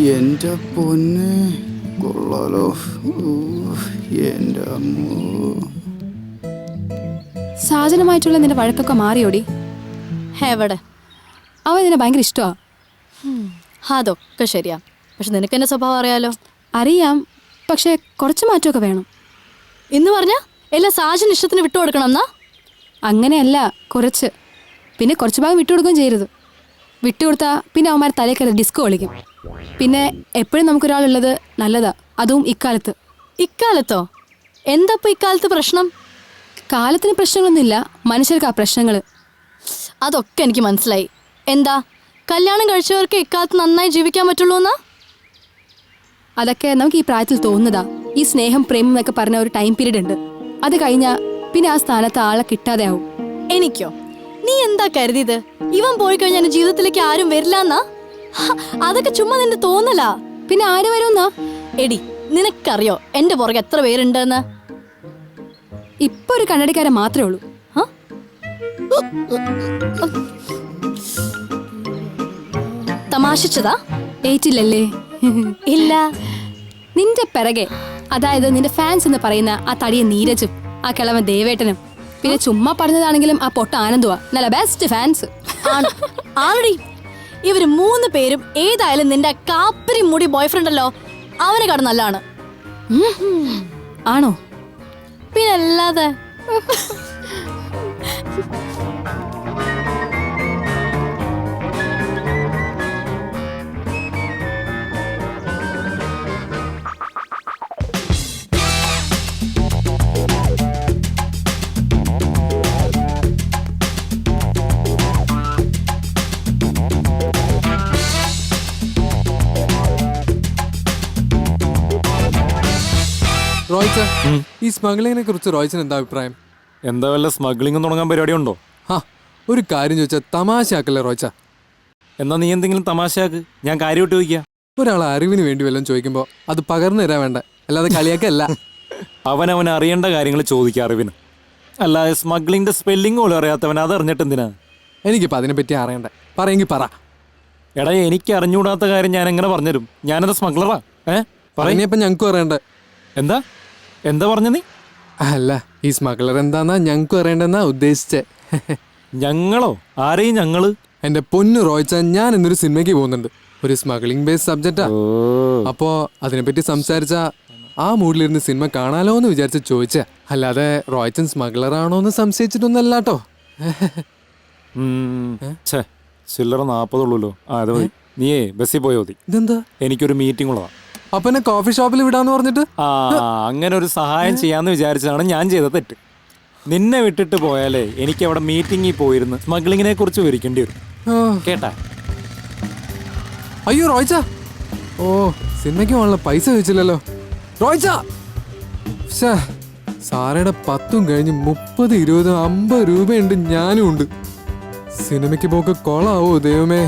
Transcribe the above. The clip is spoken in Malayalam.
എന്റെ പൊന്നെ കൊള്ളാലോ. എന്റെ അമ്മോ. സാജനുമായിട്ടുള്ള നിന്റെ വഴക്കൊക്കെ മാറിയോടി? എവിടെ? അവൻ നിന്നെ ഭയങ്കര ഇഷ്ടമാ. അതൊക്കെ ശരിയാ, പക്ഷെ നിനക്ക് എന്റെ സ്വഭാവം അറിയാലോ. അറിയാം, പക്ഷെ കുറച്ച് മാറ്റമൊക്കെ വേണം. ഇന്ന് പറഞ്ഞ എല്ലാ സാജൻ ഇഷ്ടത്തിന് വിട്ടുകൊടുക്കണം എന്നാ? അങ്ങനെയല്ല, കുറച്ച്. പിന്നെ കുറച്ച് ഭാഗം വിട്ടുകൊടുക്കുകയും ചെയ്യരുത്. വിട്ടുകൊടുത്താ പിന്നെ അവന്മാർ തലേ കയറി ഡിസ്കോ കളിക്കും. പിന്നെ എപ്പോഴും നമുക്കൊരാളുള്ളത് നല്ലതാ, അതും ഇക്കാലത്ത്. ഇക്കാലത്തോ? എന്താ ഇക്കാലത്ത് പ്രശ്നം? കാലത്തിന് പ്രശ്നങ്ങളൊന്നുമില്ല, മനുഷ്യർക്ക് ആ പ്രശ്നങ്ങൾ. അതൊക്കെ എനിക്ക് മനസ്സിലായി. എന്താ കല്യാണം കഴിച്ചവർക്ക് ഇക്കാലത്ത് നന്നായി ജീവിക്കാൻ പറ്റുള്ളൂ എന്നാ? അതൊക്കെ നമുക്ക് ഈ പ്രായത്തിൽ തോന്നുന്നതാ. ഈ സ്നേഹം പ്രേമം എന്നൊക്കെ പറഞ്ഞ ഒരു ടൈം പീരീഡ് ഉണ്ട്. അത് കഴിഞ്ഞാൽ പിന്നെ ആ സ്ഥാനത്ത് ആളെ കിട്ടാതെ ആവും. എനിക്കോ? നീ എന്താ കരുതിയത് ഇവൻ പോയി കഴിഞ്ഞാൽ എന്റെ ജീവിതത്തിലേക്ക് ആരും വരില്ല എന്നാ? അതൊക്കെ ചുമ്മാ നിന്റെ തോന്നലാ. പിന്നെ ആര് വരുമെന്നാ? എടി, നിനക്കറിയോ എന്റെ പുറകെ എത്ര പേരുണ്ടെന്ന്? ഇപ്പൊ ഒരു കണ്ണടിക്കാരൻ മാത്രമേ ഉള്ളൂ. തമാശിച്ചതാ? ഏറ്റില്ലല്ലേ? ഇല്ല. നിന്റെ പിറകെ, അതായത് നിന്റെ ഫാൻസ് എന്ന് പറയുന്ന ആ തടിയ നീരജും ആ കിളവൻ ദേവേട്ടനും, പിന്നെ ചുമ്മാ പറഞ്ഞതാണെങ്കിലും ആ പൊട്ട ആനന്ദുവാ നല്ല ബെസ്റ്റ് ഫാൻസ്. ആൾറെഡി ഇവര് 3 പേരും ഏതായാലും നിന്റെ കാപ്പരി മുടി ബോയ്ഫ്രണ്ട് അല്ലോ, അവനെ കാട് നല്ലതാണ്. ആണോ? പിന്നെ അല്ലാതെ. റോയ്ച്ച, ഈ സ്മഗ്ലിങ്ങിനെ കുറിച്ച് റോയ്ച്ചന് എന്താ അഭിപ്രായം? എന്താ വല്ല സ്മഗ്ലിംഗ് തുടങ്ങാൻ പരിപാടി ഉണ്ടോ? ഒരു കാര്യം ചോദിച്ചാൽ തമാശയാക്കല്ലേ റോയ്ച്ച? എന്നാ നീ എന്തെങ്കിലും തമാശയാക്ക്, ഞാൻ കാര്യമായിട്ട് ചോദിക്കാം. ഒരാൾ അറിവിന് വേണ്ടി വല്ലതും ചോദിക്കുമ്പോൾ അത് പകർന്നു തരാൻ വേണ്ട, അല്ലാതെ കളിയാക്കല്ല. അവൻ അറിയേണ്ട കാര്യങ്ങൾ ചോദിക്കുക അറിവിന്, അല്ലാതെ സ്മഗ്ലിങ്ങിന്റെ സ്പെല്ലിംഗ് പോലും അറിയാത്തവൻ അത് അറിഞ്ഞിട്ട് എന്തിനാ? എനിക്കിപ്പോൾ അതിനെപ്പറ്റി അറിയണ്ടേ, പറയെങ്കിൽ പറ. എടാ, എനിക്ക് അറിഞ്ഞുകൂടാത്ത കാര്യം ഞാൻ എങ്ങനെ പറഞ്ഞുതരും? ഞാനെന്താ സ്മഗ്ലറാ? പറഞ്ഞപ്പോ ഞങ്ങൾക്കും അറിയണ്ടേ. എന്താ എന്താ പറഞ്ഞ നീ? അല്ല, ഈ സ്മഗ്ലർ എന്താന്നാ ഞങ്ങൾക്കും അറിയണ്ടെന്നാ ഉദ്ദേശിച്ചേ. ഞങ്ങളോ? ആരെയും ഞങ്ങള്? എന്റെ പൊന്നു റോയ്ച്ച, ഞാൻ ഇന്നൊരു സിനിമയ്ക്ക് പോകുന്നുണ്ട്. ഒരു സ്മഗ്ലിംഗ് ബേസ്ഡ് സബ്ജക്റ്റാ. അപ്പോ അതിനെപ്പറ്റി സംസാരിച്ച ആ മൂഡിലിരുന്ന് സിനിമ കാണാലോ എന്ന് വിചാരിച്ച് ചോദിച്ച, അല്ലാതെ റോയ്ച്ചൻ സ്മഗ്ലർ ആണോ എന്ന് സംശയിച്ചിട്ടൊന്നല്ലാട്ടോ. ചില്ലറ 40 ഉള്ളൂല്ലോ. അത് മതി, നീയേ ബസ്സിൽ പോയോ മതി. ഇതെന്താ? എനിക്കൊരു മീറ്റിംഗ് ഉള്ളതാ. അപ്പൊ എന്നെ കോഫി ഷോപ്പിൽ വിടാന്ന് പറഞ്ഞിട്ട്? അങ്ങനെ ഒരു സഹായം ചെയ്യാന്ന് വിചാരിച്ചതാണ് ഞാൻ ചെയ്ത തെറ്റ്. നിന്നെ വിട്ടിട്ട് പോയാലേ എനിക്ക് അവിടെ മീറ്റിംഗിൽ പോയിരുന്ന് സ്മഗ്ലിങ്ങിനെ കുറിച്ച് വിവരിക്കേണ്ടി വരും. കേട്ടാ? അയ്യോ റോയ്ച്ച, ഓ സിനിമയ്ക്ക് പോകാനുള്ള പൈസ ചോദിച്ചില്ലല്ലോ റോയ്ച്ച. സാറയുടെ 10 കഴിഞ്ഞ് 30, 20, 50 രൂപയുണ്ട്, ഞാനും ഉണ്ട്. സിനിമയ്ക്ക് പോക്ക് കൊളാവോ ദൈവമേ.